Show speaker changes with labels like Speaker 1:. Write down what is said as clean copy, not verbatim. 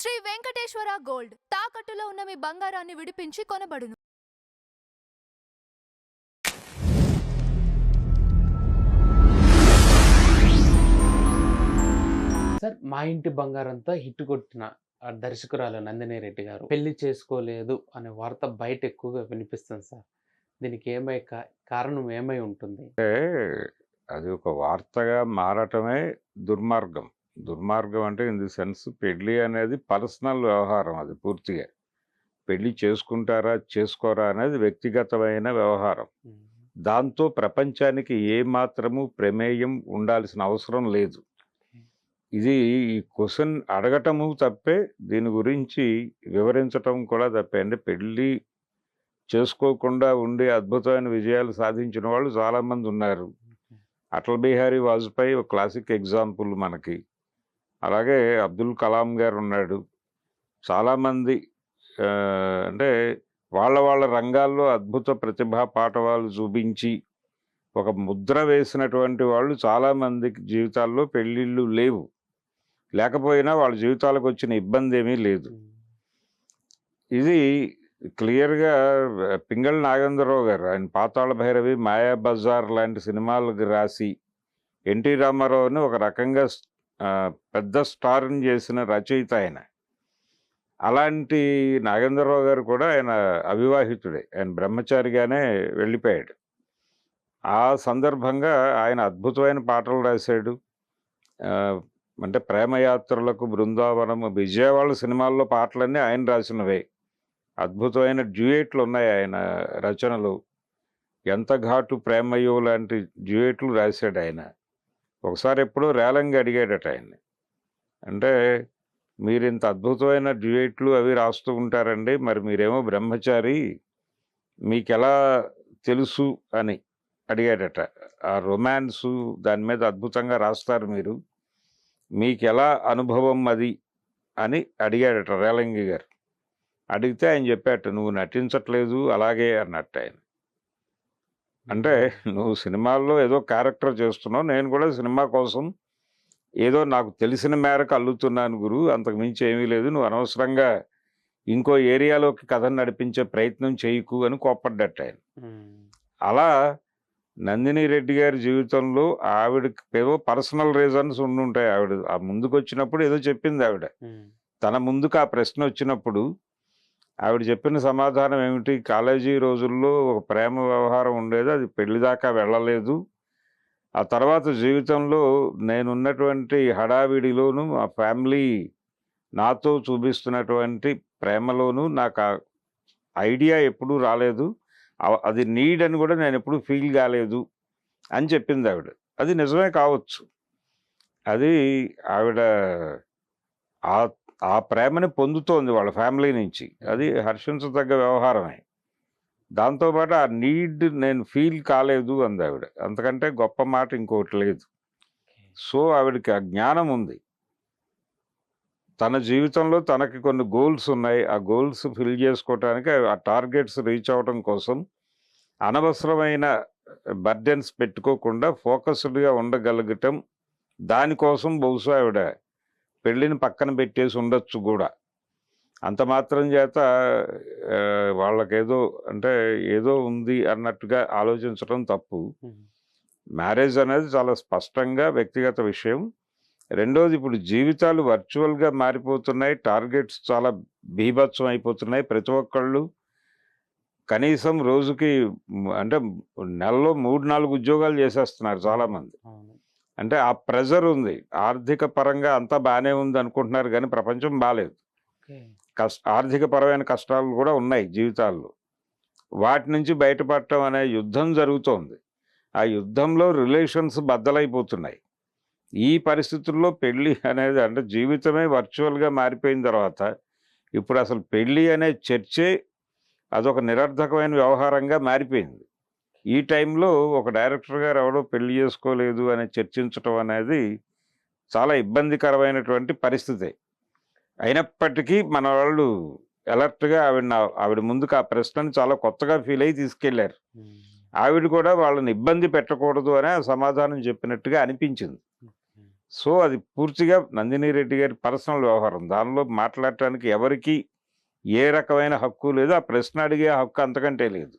Speaker 1: Shri Venkateswara gold తాకట్టులో ఉన్న మీ బంగారాన్ని విడిపించి కొనబడును.
Speaker 2: సార్ మా ఇంటి బంగారంతో హిట్ కొట్టిన దర్శకురాలు నందిని రెడ్డి గారు పెళ్లి చేసుకోలేదు అనే వార్త బయట ఎక్కువగా వినిపిస్తుంది సార్. దీనికి కారణం ఏమై ఉంటుంది?
Speaker 3: అది ఒక వార్తగా మారటమే దుర్మార్గం. దుర్మార్గం అంటే ఇన్ ది సెన్స్ పెళ్లి అనేది పర్సనల్ వ్యవహారం. అది పూర్తిగా పెళ్లి చేసుకుంటారా చేసుకోరా అనేది వ్యక్తిగతమైన వ్యవహారం. దాంతో ప్రపంచానికి ఏ మాత్రము ప్రమేయం ఉండాల్సిన అవసరం లేదు. ఇది ఈ క్వశ్చన్ అడగటము తప్పే, దీని గురించి వివరించటం కూడా తప్పే. అంటే పెళ్ళి చేసుకోకుండా ఉండి అద్భుతమైన విజయాలు సాధించిన వాళ్ళు చాలామంది ఉన్నారు. అటల్ బిహారీ వాజ్పేయి ఒక క్లాసిక్ ఎగ్జాంపుల్ మనకి. అలాగే అబ్దుల్ కలాం గారు ఉన్నాడు. చాలామంది అంటే వాళ్ళ రంగాల్లో అద్భుత ప్రతిభా పాటవాలు చూపించి ఒక ముద్ర వేసినటువంటి వాళ్ళు చాలామంది జీవితాల్లో పెళ్ళిళ్ళు లేవు. లేకపోయినా వాళ్ళ జీవితాలకు వచ్చిన ఇబ్బంది ఏమీ లేదు. ఇది క్లియర్గా పింగళి నాగేంద్రరావు గారు ఆయన పాతాళ భైరవి, మాయా బజార్ లాంటి సినిమాలకు రాసి ఎన్టీ రామారావుని ఒక రకంగా పెద్ద స్టార్ని చేసిన రచయిత ఆయన. అలాంటి నాగేంద్రరావు గారు కూడా ఆయన అవివాహితుడే, ఆయన బ్రహ్మచారిగానే వెళ్ళిపోయాడు. ఆ సందర్భంగా ఆయన అద్భుతమైన పాటలు రాశాడు. అంటే ప్రేమయాత్రలకు, బృందావనము, విజయవాడ సినిమాల్లో పాటలన్నీ ఆయన రాసినవే. అద్భుతమైన డ్యూయేట్లు ఉన్నాయి ఆయన రచనలు. ఎంత ఘాటు ప్రేమయో లాంటి డ్యూయేట్లు రాశాడు ఆయన. ఒకసారి ఎప్పుడో రేలంగి అడిగాడట ఆయన్ని, అంటే మీరు ఇంత అద్భుతమైన డ్యూయేట్లు అవి రాస్తూ ఉంటారండి, మరి మీరేమో బ్రహ్మచారి, మీకెలా తెలుసు అని అడిగాడట. ఆ రొమాన్సు దాని మీద అద్భుతంగా రాస్తారు మీరు, మీకెలా అనుభవం అది అని అడిగాడట రేలంగి గారు. అడిగితే ఆయన చెప్పాట, నువ్వు నటించట్లేదు అలాగే అన్నట్టు ఆయన. అంటే నువ్వు సినిమాల్లో ఏదో క్యారెక్టర్ చేస్తున్నావు, నేను కూడా సినిమా కోసం ఏదో నాకు తెలిసిన మేరకు అల్లుతున్నాను గురు, అంతకు మించి ఏమీ లేదు, నువ్వు అనవసరంగా ఇంకో ఏరియాలోకి కథను నడిపించే ప్రయత్నం చేయకు అని కోప్పడ్డట్టు ఆయన. అలా నందిని రెడ్డి గారి జీవితంలో ఆవిడకి ఏదో పర్సనల్ రీజన్స్ ఉండుంటాయి. ఆవిడ ఆ ముందుకు వచ్చినప్పుడు ఏదో చెప్పింది ఆవిడ. తన ముందుకు ఆ ప్రశ్న వచ్చినప్పుడు ఆవిడ చెప్పిన సమాధానం ఏమిటి, కాలేజీ రోజుల్లో ఒక ప్రేమ వ్యవహారం ఉండేది, అది పెళ్లి దాకా వెళ్ళలేదు. ఆ తర్వాత జీవితంలో నేనున్నటువంటి హడావిడిలోను, ఆ ఫ్యామిలీ నాతో చూపిస్తున్నటువంటి ప్రేమలోను నాకు ఆ ఐడియా ఎప్పుడూ రాలేదు, అది నీడ్ అని కూడా నేను ఎప్పుడు ఫీల్ కాలేదు అని చెప్పింది ఆవిడ. అది నిజమే కావచ్చు. అది ఆవిడ ఆ ప్రేమని పొందుతోంది వాళ్ళ ఫ్యామిలీ నుంచి, అది హర్షించదగ్గ వ్యవహారమే. దాంతోపాటు ఆ నీడ్ నేను ఫీల్ కాలేదు అంది ఆవిడ. అంతకంటే గొప్ప మాట ఇంకోటి లేదు. సో ఆవిడకి ఆ జ్ఞానం ఉంది. తన జీవితంలో తనకి కొన్ని గోల్స్ ఉన్నాయి. ఆ గోల్స్ ఫిల్ చేసుకోవటానికి, ఆ టార్గెట్స్ రీచ్ అవ్వడం కోసం అనవసరమైన బర్డెన్స్ పెట్టుకోకుండా ఫోకస్డ్గా ఉండగలగటం, దానికోసం బహుశా ఆవిడ పెళ్ళిని పక్కన పెట్టేసి ఉండొచ్చు కూడా. అంత మాత్రం చేత వాళ్ళకేదో అంటే ఏదో ఉంది అన్నట్టుగా ఆలోచించడం తప్పు. మ్యారేజ్ అనేది చాలా స్పష్టంగా వ్యక్తిగత విషయం. రెండోది, ఇప్పుడు జీవితాలు వర్చువల్గా మారిపోతున్నాయి, టార్గెట్స్ చాలా బీభత్సం అయిపోతున్నాయి. ప్రతి ఒక్కళ్ళు కనీసం రోజుకి అంటే నెలలో 3-4 ఉద్యోగాలు చేసేస్తున్నారు చాలామంది. అంటే ఆ ప్రెజర్ ఉంది. ఆర్థిక పరంగా అంతా బాగానే ఉంది అనుకుంటున్నారు, కానీ ప్రపంచం బాగాలేదు. ఆర్థిక పరమైన కష్టాలు కూడా ఉన్నాయి జీవితాల్లో. వాటి నుంచి బయటపడటం అనే యుద్ధం జరుగుతోంది. ఆ యుద్ధంలో రిలేషన్స్ బద్దలైపోతున్నాయి. ఈ పరిస్థితుల్లో పెళ్ళి అనేది, అంటే జీవితమే వర్చువల్గా మారిపోయిన తర్వాత ఇప్పుడు అసలు పెళ్ళి అనే చర్చే అదొక నిరర్థకమైన వ్యవహారంగా మారిపోయింది. ఈ టైంలో ఒక డైరెక్టర్ గారు ఎవడో పెళ్లి చేసుకోలేదు అని చర్చించటం అనేది చాలా ఇబ్బందికరమైనటువంటి పరిస్థితి. అయినప్పటికీ మన వాళ్ళు అలర్ట్గా ఆవిడ ముందుకు ఆ ప్రశ్నను చాలా కొత్తగా ఫీల్ అయ్యి తీసుకెళ్లారు. ఆవిడ కూడా వాళ్ళని ఇబ్బంది పెట్టకూడదు అనే సమాధానం చెప్పినట్టుగా అనిపించింది. సో అది పూర్తిగా నందిని రెడ్డి గారి పర్సనల్ వ్యవహారం. దానిలో మాట్లాడటానికి ఎవరికీ ఏ రకమైన హక్కు లేదు. ఆ ప్రశ్న అడిగే హక్కు అంతకంటే లేదు.